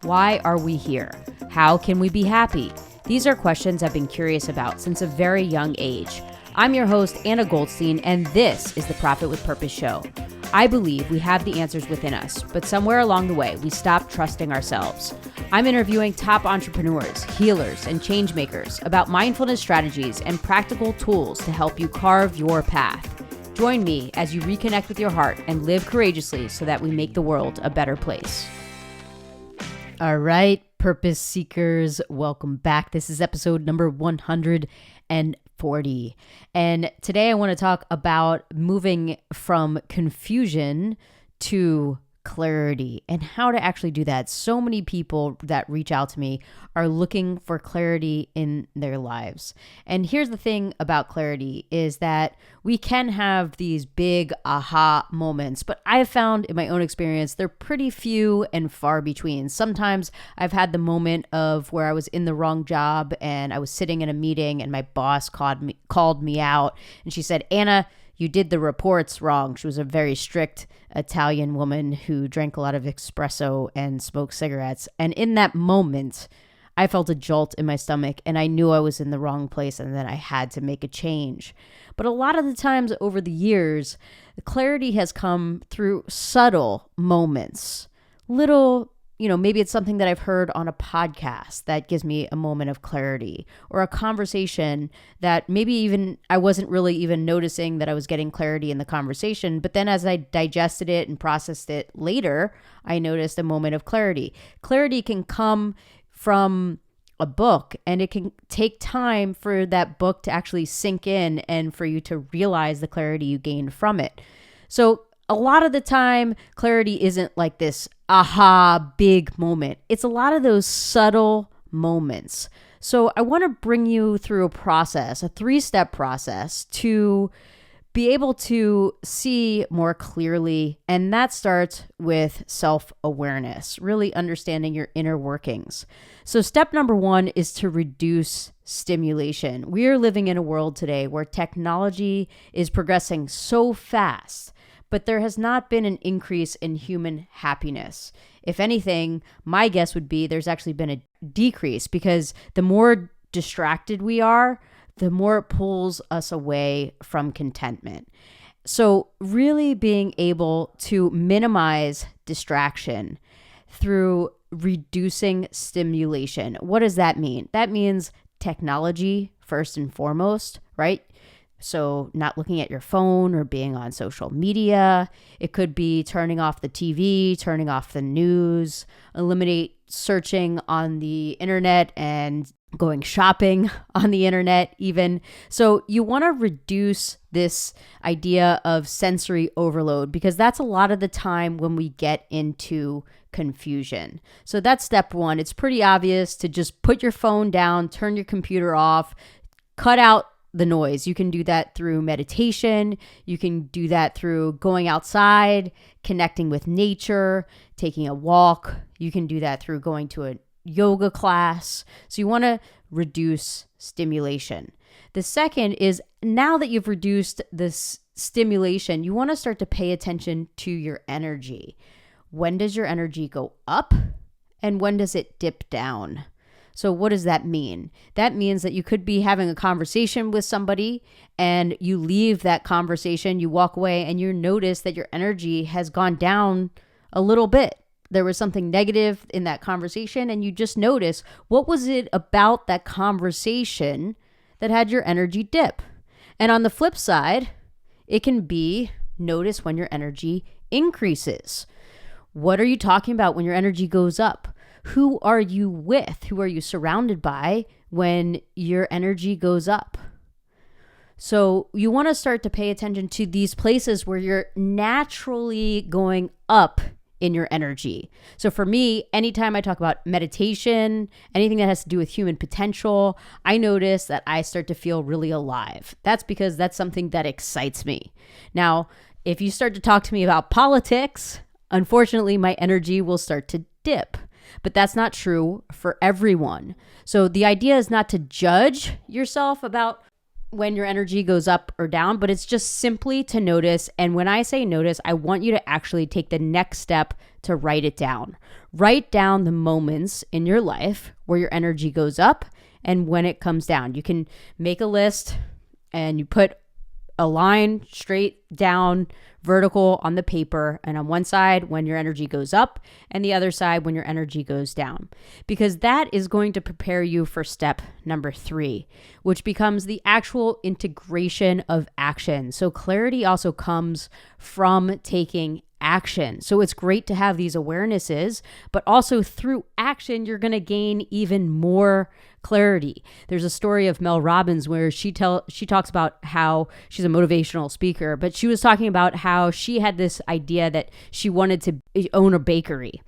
Why are we here? How can we be happy? These are questions I've been curious about since a very young age. I'm your host, Anna Goldstein, and this is the Profit with Purpose show. I believe we have the answers within us, but somewhere along the way, we stop trusting ourselves. I'm interviewing top entrepreneurs, healers, and change makers about mindfulness strategies and practical tools to help you carve your path. Join me as you reconnect with your heart and live courageously so that we make the world a better place. All right, purpose seekers, welcome back. This is episode number 140. And today I want to talk about moving from confusion to clarity and how to actually do that. So many people that reach out to me are looking for clarity in their lives. And here's the thing about clarity is that we can have these big aha moments, but I've found in my own experience, they're pretty few and far between. Sometimes I've had the moment of where I was in the wrong job and I was sitting in a meeting and my boss called me out and she said, "Anna, you did the reports wrong." She was a very strict Italian woman who drank a lot of espresso and smoked cigarettes. And in that moment, I felt a jolt in my stomach and I knew I was in the wrong place and that I had to make a change. But a lot of the times over the years, the clarity has come through subtle moments, little, maybe it's something that I've heard on a podcast that gives me a moment of clarity, or a conversation that maybe even I wasn't really even noticing that I was getting clarity in the conversation. But then as I digested it and processed it later, I noticed a moment of clarity. Clarity can come from a book, and it can take time for that book to actually sink in and for you to realize the clarity you gained from it. So a lot of the time, clarity isn't like this aha big moment. It's a lot of those subtle moments. So I want to bring you through a process, a 3-step process to be able to see more clearly. And that starts with self-awareness, really understanding your inner workings. So step number 1 is to reduce stimulation. We are living in a world today where technology is progressing so fast, but there has not been an increase in human happiness. If anything, my guess would be there's actually been a decrease, because the more distracted we are, the more it pulls us away from contentment. So really being able to minimize distraction through reducing stimulation. What does that mean? That means technology first and foremost, right? So not looking at your phone or being on social media. It could be turning off the TV, turning off the news, eliminate searching on the internet and going shopping on the internet even. So you want to reduce this idea of sensory overload, because that's a lot of the time when we get into confusion. So that's step 1. It's pretty obvious to just put your phone down, turn your computer off, cut out the noise. You can do that through meditation. You can do that through going outside, connecting with nature, taking a walk. You can do that through going to a yoga class. So you want to reduce stimulation. The second is, now that you've reduced this stimulation, you want to start to pay attention to your energy. When does your energy go up and when does it dip down? So what does that mean? That means that you could be having a conversation with somebody and you leave that conversation, you walk away and you notice that your energy has gone down a little bit. There was something negative in that conversation and you just notice, what was it about that conversation that had your energy dip? And on the flip side, it can be, notice when your energy increases. What are you talking about when your energy goes up? Who are you with? Who are you surrounded by when your energy goes up? So you want to start to pay attention to these places where you're naturally going up in your energy. So for me, anytime I talk about meditation, anything that has to do with human potential, I notice that I start to feel really alive. That's because that's something that excites me. Now, if you start to talk to me about politics, unfortunately, my energy will start to dip. But that's not true for everyone. So the idea is not to judge yourself about when your energy goes up or down, but it's just simply to notice. And when I say notice, I want you to actually take the next step to write it down. Write down the moments in your life where your energy goes up and when it comes down. You can make a list and you put a line straight down, vertical on the paper, and on one side when your energy goes up and the other side when your energy goes down, because that is going to prepare you for step number 3, which becomes the actual integration of action. So clarity also comes from taking action. So it's great to have these awarenesses, but also through action, you're going to gain even more clarity. There's a story of Mel Robbins where she talks about how she's a motivational speaker, but she was talking about how she had this idea that she wanted to own a bakery.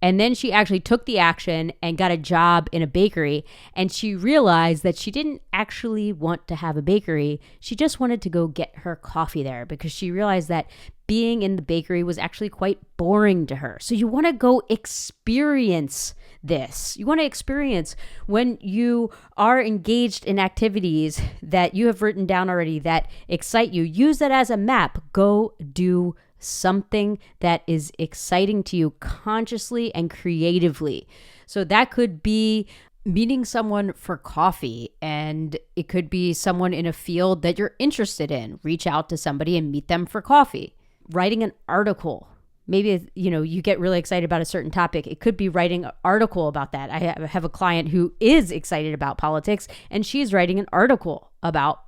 And then she actually took the action and got a job in a bakery. And she realized that she didn't actually want to have a bakery. She just wanted to go get her coffee there because she realized that being in the bakery was actually quite boring to her. So you want to go experience this. You want to experience when you are engaged in activities that you have written down already that excite you. Use that as a map. Go do something that is exciting to you consciously and creatively. So that could be meeting someone for coffee, and it could be someone in a field that you're interested in. Reach out to somebody and meet them for coffee. Writing an article. Maybe, you get really excited about a certain topic. It could be writing an article about that. I have a client who is excited about politics, and she's writing an article about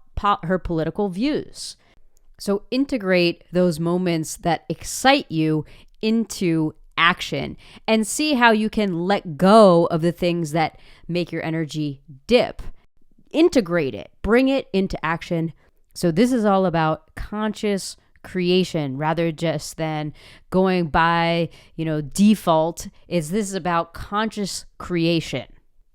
her political views. So integrate those moments that excite you into action and see how you can let go of the things that make your energy dip. Integrate it, bring it into action. So this is all about conscious creation rather just than going by, default. This is about conscious creation.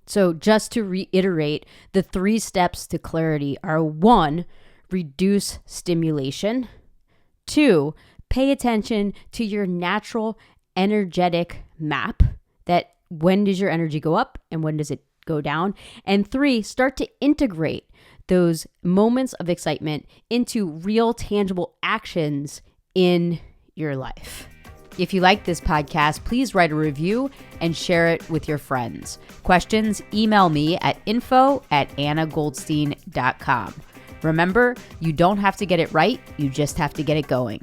So just to reiterate, the 3 steps to clarity are: 1, reduce stimulation; 2, pay attention to your natural energetic map, that when does your energy go up and when does it go down; and 3, start to integrate those moments of excitement into real tangible actions in your life. If you like this podcast, please write a review and share it with your friends. Questions, email me at info@annagoldstein.com. Remember, you don't have to get it right, you just have to get it going.